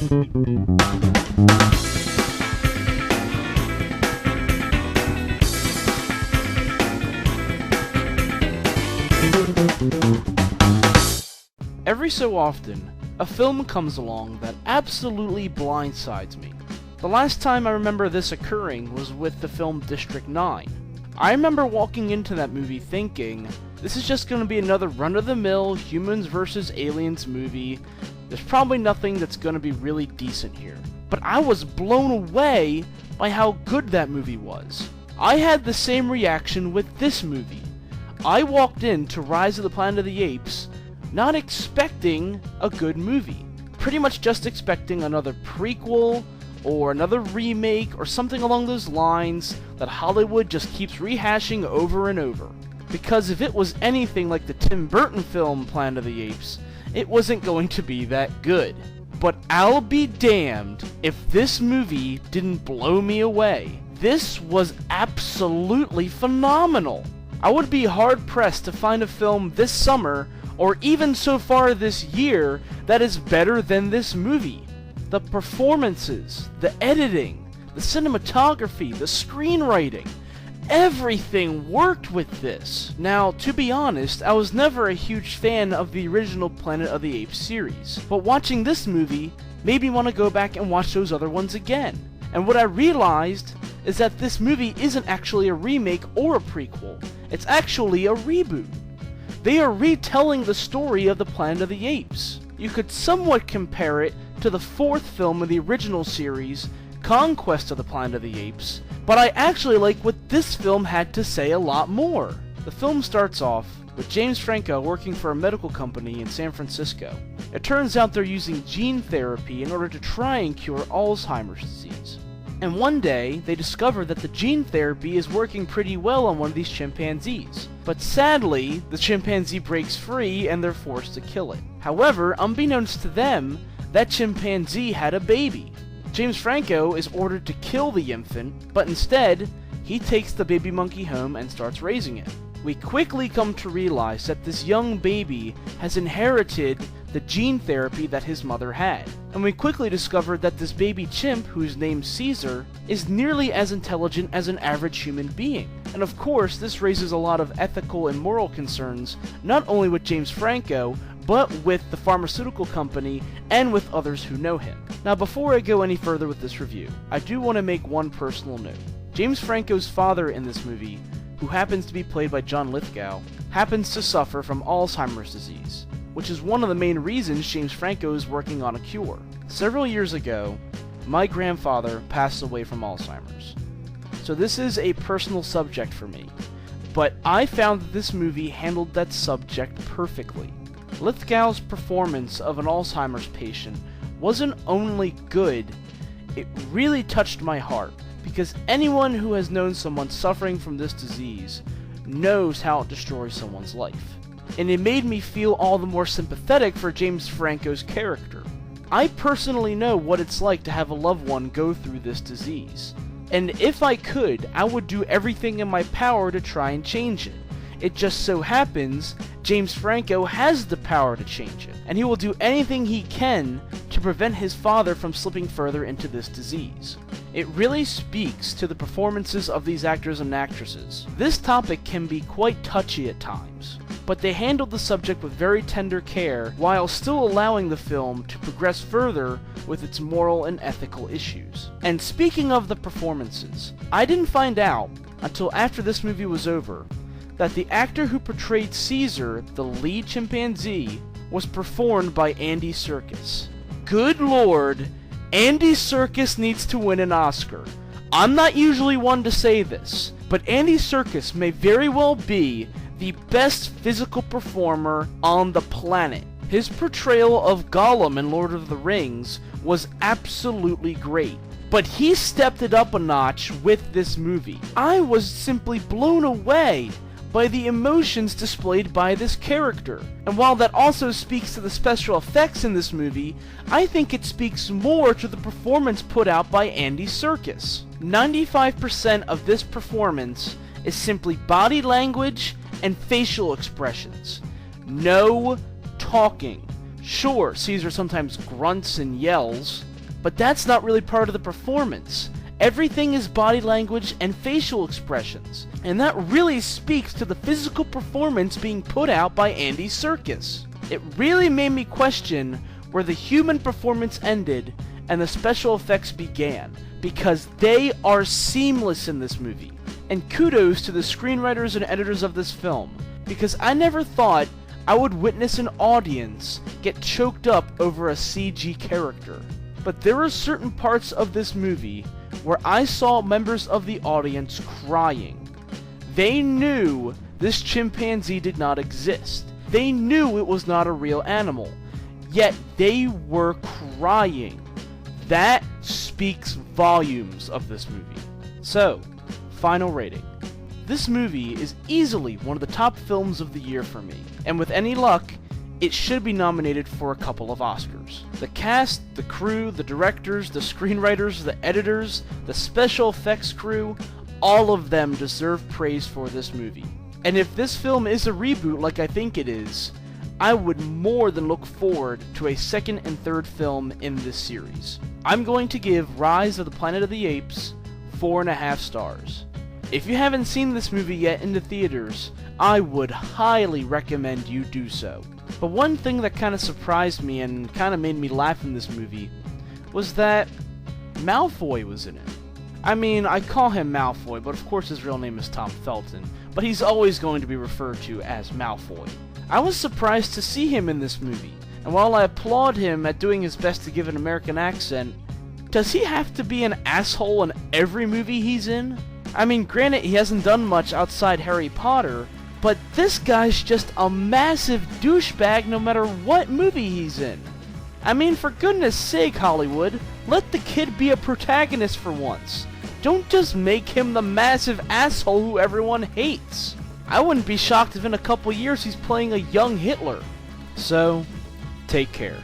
Every so often, a film comes along that absolutely blindsides me. The last time I remember this occurring was with the film District 9. I remember walking into that movie thinking, this is just going to be another run-of-the-mill humans versus aliens movie. There's probably nothing that's going to be really decent here. But I was blown away by how good that movie was. I had the same reaction with this movie. I walked into Rise of the Planet of the Apes not expecting a good movie. Pretty much just expecting another prequel or another remake or something along those lines that Hollywood just keeps rehashing over and over. Because if it was anything like the Tim Burton film Planet of the Apes, it wasn't going to be that good. But I'll be damned if this movie didn't blow me away. This was absolutely phenomenal. I would be hard-pressed to find a film this summer, or even so far this year, that is better than this movie. The performances, the editing, the cinematography, the screenwriting, everything worked with this. Now, to be honest, I was never a huge fan of the original Planet of the Apes series, but watching this movie made me want to go back and watch those other ones again. And what I realized is that this movie isn't actually a remake or a prequel, it's actually a reboot. They are retelling the story of the Planet of the Apes. You could somewhat compare it to the fourth film of the original series, Conquest of the Planet of the Apes, but I actually like what this film had to say a lot more. The film starts off with James Franco working for a medical company in San Francisco. It turns out they're using gene therapy in order to try and cure Alzheimer's disease. And one day, they discover that the gene therapy is working pretty well on one of these chimpanzees. But sadly, the chimpanzee breaks free and they're forced to kill it. However, unbeknownst to them, that chimpanzee had a baby. James Franco is ordered to kill the infant, but instead, he takes the baby monkey home and starts raising it. We quickly come to realize that this young baby has inherited the gene therapy that his mother had. And we quickly discovered that this baby chimp, who's named Caesar, is nearly as intelligent as an average human being. And of course, this raises a lot of ethical and moral concerns, not only with James Franco, but with the pharmaceutical company and with others who know him. Now, before I go any further with this review, I do want to make one personal note. James Franco's father in this movie, who happens to be played by John Lithgow, happens to suffer from Alzheimer's disease, which is one of the main reasons James Franco is working on a cure. Several years ago, my grandfather passed away from Alzheimer's. So this is a personal subject for me, but I found that this movie handled that subject perfectly. Lithgow's performance of an Alzheimer's patient wasn't only good, it really touched my heart, because anyone who has known someone suffering from this disease knows how it destroys someone's life. And it made me feel all the more sympathetic for James Franco's character. I personally know what it's like to have a loved one go through this disease. And if I could, I would do everything in my power to try and change it. It just so happens, James Franco has the power to change it, and he will do anything he can to prevent his father from slipping further into this disease. It really speaks to the performances of these actors and actresses. This topic can be quite touchy at times, but they handled the subject with very tender care while still allowing the film to progress further with its moral and ethical issues. And speaking of the performances, I didn't find out until after this movie was over that the actor who portrayed Caesar, the lead chimpanzee, was performed by Andy Serkis. Good lord, Andy Serkis needs to win an Oscar. I'm not usually one to say this, but Andy Serkis may very well be the best physical performer on the planet. His portrayal of Gollum in Lord of the Rings was absolutely great, but he stepped it up a notch with this movie. I was simply blown away by the emotions displayed by this character. And while that also speaks to the special effects in this movie, I think it speaks more to the performance put out by Andy Serkis. 95% of this performance is simply body language and facial expressions. No talking. Sure, Caesar sometimes grunts and yells, But that's not really part of the performance. Everything is body language and facial expressions, and that really speaks to the physical performance being put out by Andy Serkis. It really made me question where the human performance ended and the special effects began, because they are seamless in this movie. And kudos to the screenwriters and editors of this film, because I never thought I would witness an audience get choked up over a CG character. But there are certain parts of this movie where I saw members of the audience crying. They knew this chimpanzee did not exist. They knew it was not a real animal. Yet they were crying. That speaks volumes of this movie. So, final rating. This movie is easily one of the top films of the year for me, and with any luck, it should be nominated for a couple of Oscars. The cast, the crew, the directors, the screenwriters, the editors, the special effects crew, all of them deserve praise for this movie. And if this film is a reboot like I think it is, I would more than look forward to a second and third film in this series. I'm going to give Rise of the Planet of the Apes 4.5 stars. If you haven't seen this movie yet in the theaters, I would highly recommend you do so. But one thing that kind of surprised me and kind of made me laugh in this movie was that Malfoy was in it. I mean, I call him Malfoy, but of course his real name is Tom Felton, but he's always going to be referred to as Malfoy. I was surprised to see him in this movie, and while I applaud him at doing his best to give an American accent, does he have to be an asshole in every movie he's in? I mean, granted, he hasn't done much outside Harry Potter, but this guy's just a massive douchebag no matter what movie he's in. I mean, for goodness sake, Hollywood, let the kid be a protagonist for once. Don't just make him the massive asshole who everyone hates. I wouldn't be shocked if in a couple years he's playing a young Hitler. So, take care.